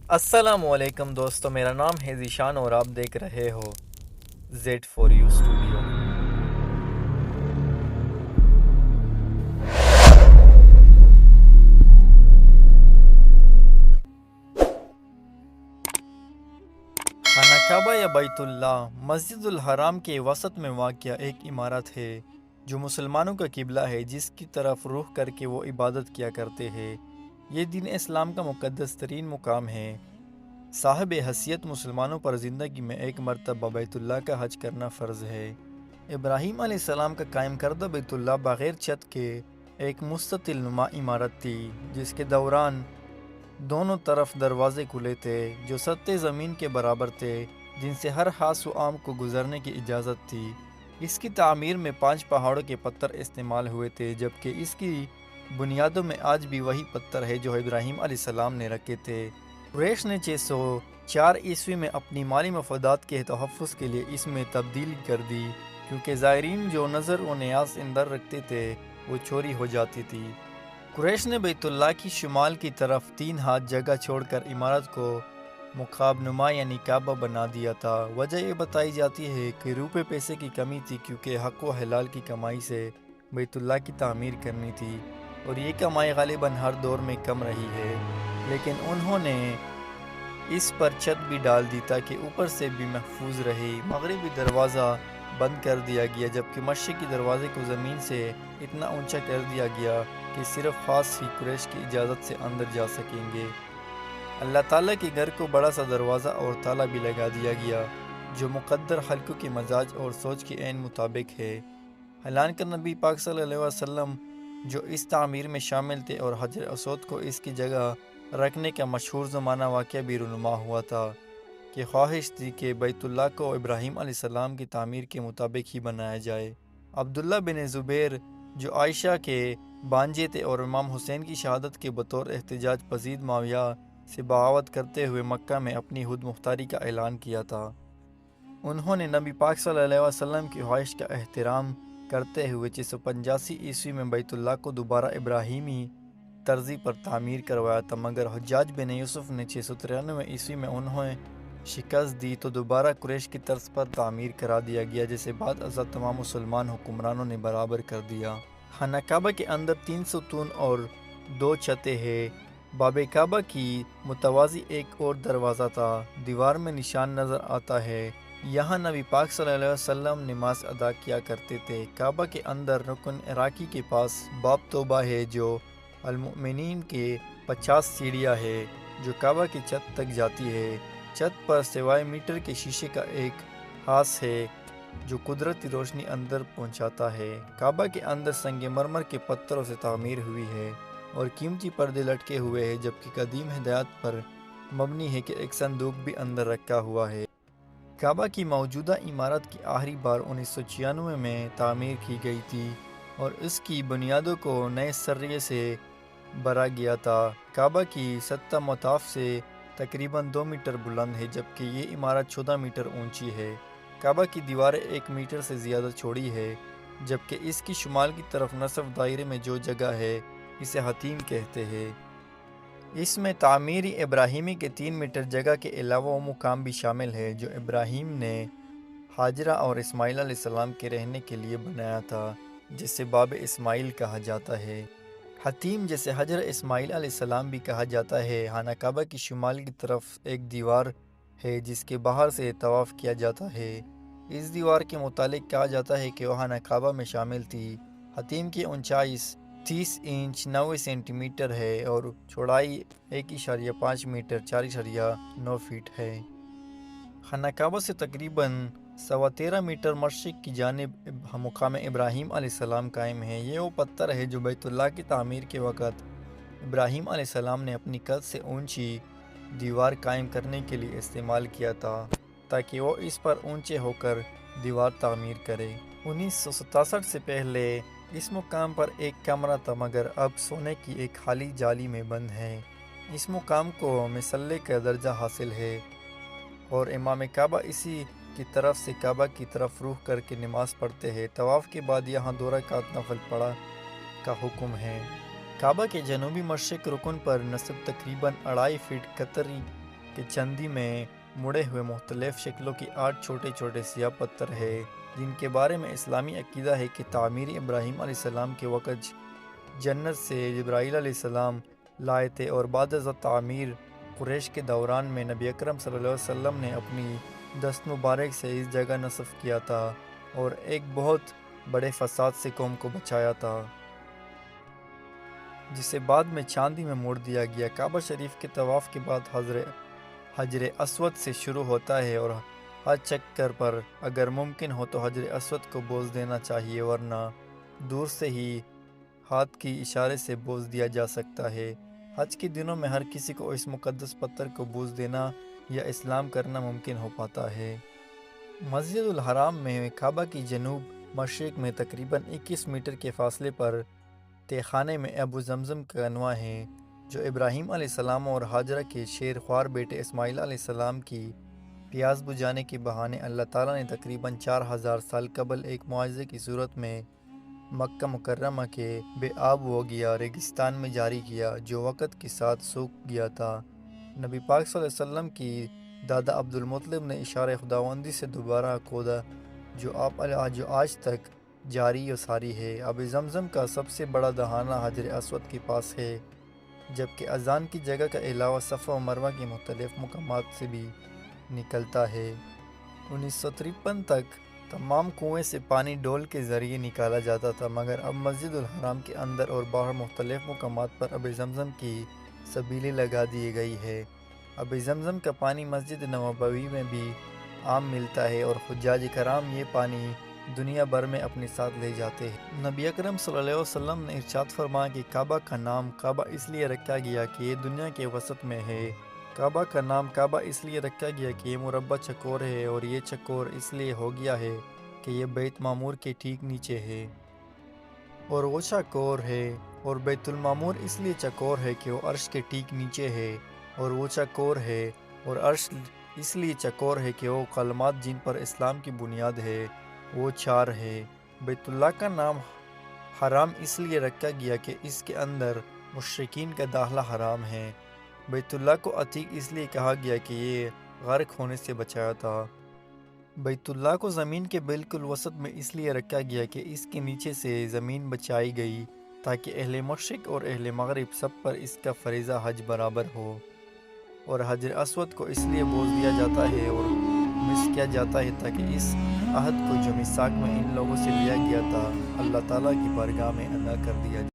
अस्सलामुअलैकुम दोस्तों, मेरा नाम है ज़ीशान और आप देख रहे हो Z4U स्टूडियो। खाना काबा या बैतुल्लाह मस्जिदुल हराम के वसत में वाक़या एक इमारत है जो मुसलमानों का किबला है, जिसकी तरफ रुख करके वो इबादत किया करते हैं। ये दीन इस्लाम का मुक़द्दस तरीन मुकाम है। साहिब हैसियत मुसलमानों पर ज़िंदगी में एक मरतबा बैतुल्लाह का हज करना फ़र्ज़ है। इब्राहीम अलैहिस्सलाम का कायम करदा बैतुल्लाह बग़ैर छत के एक मुस्ततिल नुमा इमारत थी, जिसके दौरान दोनों तरफ दरवाजे खुले थे जो सत्ते ज़मीन के बराबर थे, जिनसे हर हास व आम को गुजरने की इजाज़त थी। इसकी तामीर में 5 पहाड़ों के पत्थर इस्तेमाल हुए थे, जबकि इसकी बुनियादों में आज भी वही पत्थर है जो इब्राहीम अलैहिस्सलाम ने रखे थे। कुरैश ने 604 ईस्वी में अपनी माली मफादात के तहफ़्फ़ुज़ के लिए इसमें तब्दीली कर दी, क्योंकि ज़ायरीन जो नज़र व नियाज़ अंदर रखते थे वो चोरी हो जाती थी। कुरैश ने बैतुल्लाह की शुमाल की तरफ 3 हाथ जगह छोड़कर इमारत को मुकाबनुमा यानी काबा बना दिया था। वजह ये बताई जाती है कि रुपए पैसे की कमी थी, क्योंकि हक़ व हलाल की कमाई से बैतुल्लाह की तामीर करनी थी और ये कमाई ग़ालिबन हर दौर में कम रही है। लेकिन उन्होंने इस पर छत भी डाल दी ताकि ऊपर से भी महफूज रहे। मगरिबी दरवाज़ा बंद कर दिया गया, जबकि मशरिकी दरवाजे को ज़मीन से इतना ऊंचा कर दिया गया कि सिर्फ ख़ास ही कुरैश की इजाज़त से अंदर जा सकेंगे। अल्लाह ताला के घर को बड़ा सा दरवाज़ा और ताला भी लगा दिया गया, जो मुक़द्दर खल्क़ों के मजाज और सोच के ऐन मुताबिक है। हालांकि नबी पाक सल्लल्लाहु अलैहि वसल्लम जो इस तामीर में शामिल थे और हजर असवद को इसकी जगह रखने का मशहूर ज़माना वाक़या भी रुनुमा हुआ था कि ख्वाहिश थी कि बैतुल्लाह को इब्राहीम अलैहिस्सलाम की तामीर के मुताबिक ही बनाया जाए। अब्दुल्ला बिन ज़ुबैर जो आयशा के बांजे थे और इमाम हुसैन की शहादत के बतौर एहतजाज पजीद माविया से बगावत करते हुए मक्का में अपनी खुद मुख्तारी का ऐलान किया था। उन्होंने नबी पाक सल्लल्लाहु अलैहि वसल्लम की ख्वाहिश का एहतराम करते हुए 685 ईस्वी में बैतुल्लाह को दोबारा इब्राहीमी तर्जी पर तामीर करवाया था, मगर हज्जाज बिन यूसुफ ने 693 ईस्वी में उन्हें शिकस्त दी तो दोबारा कुरैश की तर्ज पर तामीर करा दिया गया, जिसे बाद अज़ा तमाम मुसलमान हुक्मरानों ने बराबर कर दिया। खाना काबा के अंदर 3 सतून और 2 छतें हैं। बाब काबा की मुतवाज़ी एक और दरवाज़ा था, दीवार में निशान नज़र आता है। यहाँ नबी पाक सल्लल्लाहु अलैहि वसल्लम नमाज अदा किया करते थे। काबा के अंदर रुकन इराकी के पास बाब तौबा है जो अल-मुमिनीन के 50 सीढ़ियाँ है जो काबा की छत तक जाती है। छत पर सिवाय मीटर के शीशे का एक हास है जो कुदरती रोशनी अंदर पहुंचाता है। काबा के अंदर संगमरमर के पत्थरों से तामीर हुई है और कीमती पर्दे लटके हुए हैं, जबकि कदीम हिदायत पर मबनी है कि एक संदूक भी अंदर रखा हुआ है। काबा की मौजूदा इमारत की आखिरी बार 1996 में तामीर की गई थी और इसकी बुनियादों को नए सरिये से भरा गया था। काबा की सतह मताफ से तकरीबन 2 मीटर बुलंद है, जबकि ये इमारत 14 मीटर ऊंची है। काबा की दीवारें 1 मीटर से ज़्यादा चौड़ी है, जबकि इसकी शुमाल की तरफ नसफ दायरे में जो जगह है इसे हतीम कहते हैं। इसमें तामीरी इब्राहीमी के 3 मीटर जगह के अलावा वो मुकाम भी शामिल है जो इब्राहीम ने हाजरा और इस्माइल अलैहिस्सलाम के रहने के लिए बनाया था, जिसे बाब इस्माइल कहा जाता है। हतीम जैसे हजर इस्माइल अलैहिस्सलाम भी कहा जाता है। खाना काबा की शुमाल की तरफ एक दीवार है जिसके बाहर से तवाफ़ किया जाता है। इस दीवार के मुतालिक कहा जाता है कि वह खाना काबा में शामिल थी। हतीम की ऊंचाई 30 इंच 90 सेंटीमीटर है और चौड़ाई 1.5 मीटर 4.9 फीट है। खाना काबा से तकरीबन 13.25 मीटर मशरिक़ की जानिब मुकाम इब्राहीम अलैहिस्सलाम कायम है। ये वो पत्थर है जो बैतुल्लाह की तामीर के वक़्त इब्राहीम अलैहिस्सलाम ने अपनी कद से ऊंची दीवार कायम करने के लिए इस्तेमाल किया था, ताकि वो इस पर ऊंचे होकर दीवार तामीर करे। 1967 से पहले इस मुकाम पर एक कमरा था, मगर अब सोने की एक खाली जाली में बंद है। इस मुकाम को मसल्ले का दर्जा हासिल है और इमाम काबा इसी की तरफ से काबा की तरफ रुख करके नमाज पढ़ते हैं। तवाफ़ के बाद यहाँ 2 रकात नफल पढ़ा का हुक्म है। काबा के जनूबी मशरिक़ रुकन पर नस्ब तकरीबन 2.5 फीट कतरी کہ چندی میں مڑے ہوئے مختلف شکلوں کی 8 چھوٹے چھوٹے سیاہ پتھر ہے، جن کے بارے میں اسلامی عقیدہ ہے کہ تعمیر ابراہیم علیہ السلام کے وقت جنت سے جبرائیل علیہ السلام لائے تھے، اور بعد از تعمیر قریش کے دوران میں نبی اکرم صلی اللہ علیہ وسلم نے اپنی دست مبارک سے اس جگہ نصب کیا تھا اور ایک بہت بڑے فساد سے قوم کو بچایا تھا، جسے بعد میں چاندی میں موڑ دیا گیا۔ کعبہ شریف کے طواف کے بعد حجر اسود سے شروع ہوتا ہے، اور ہر چکر پر اگر ممکن ہو تو حجر اسود کو بوس دینا چاہیے، ورنہ دور سے ہی ہاتھ کی اشارے سے بوس دیا جا سکتا ہے۔ حج کے دنوں میں ہر کسی کو اس مقدس پتھر کو بوس دینا یا اسلام کرنا ممکن ہو پاتا ہے۔ مسجد الحرام میں کعبہ کی جنوب مشرق میں تقریباً 21 میٹر کے فاصلے پر تہ خانے میں ابو زمزم کا کنواں ہے، جو ابراہیم علیہ السلام اور ہاجرہ کے شیر خوار بیٹے اسماعیل علیہ السلام کی پیاس بجھانے کے بہانے اللہ تعالیٰ نے تقریباً 4000 سال قبل ایک معجزے کی صورت میں مکہ مکرمہ کے بے آب و گیا ریگستان میں جاری کیا، جو وقت کے ساتھ سوکھ گیا تھا۔ نبی پاک صلی اللہ علیہ وسلم کی دادا عبد المطلب نے اشارہ خداوندی سے دوبارہ کھودا، جو آج تک جاری و ساری ہے۔ اب زمزم کا سب سے بڑا دہانہ حجر اسود کے پاس ہے، جبکہ اذان کی جگہ کا علاوہ صفا و مروہ کے مختلف مقامات سے بھی نکلتا ہے۔ 1953 تک تمام کنویں سے پانی ڈول کے ذریعے نکالا جاتا تھا، مگر اب مسجد الحرام کے اندر اور باہر مختلف مقامات پر اب زمزم کی سبیلیں لگا دی گئی ہے۔ اب زمزم کا پانی مسجد نبوی میں بھی عام ملتا ہے، اور حجاج کرام یہ پانی دنیا بھر میں اپنے ساتھ لے جاتے ہیں۔ نبی اکرم صلی اللہ علیہ وسلم نے ارشاد فرمایا کہ کعبہ کا نام کعبہ اس لیے رکھا گیا کہ یہ دنیا کے وسط میں ہے۔ کعبہ کا نام کعبہ اس لیے رکھا گیا کہ یہ مربع چکور ہے، اور یہ چکور اس لیے ہو گیا ہے کہ یہ بیت معمور کے ٹھیک نیچے ہے، اور وہ چکور ہے، اور بیت المعمور اس لیے چکور ہے کہ وہ عرش کے ٹھیک نیچے ہے، اور وہ چکور ہے، اور عرش اس لیے چکور ہے کہ وہ کلمات جن پر اسلام کی بنیاد ہے وہ 4 ہے۔ بیت اللہ کا نام حرام اس لیے رکھا گیا کہ اس کے اندر مشرکین کا داخلہ حرام ہے۔ بیت اللہ کو عتیق اس لیے کہا گیا کہ یہ غرق ہونے سے بچایا تھا۔ بیت اللہ کو زمین کے بالکل وسط میں اس لیے رکھا گیا کہ اس کے نیچے سے زمین بچائی گئی تاکہ اہل مشرق اور اہل مغرب سب پر اس کا فریضہ حج برابر ہو، اور حجر اسود کو اس لیے بوس دیا جاتا ہے اور مس کیا جاتا ہے تاکہ اس عہد کو جو میثاق میں ان لوگوں سے لیا گیا تھا اللہ تعالیٰ کی بارگاہ میں ادا کر دیا جائے۔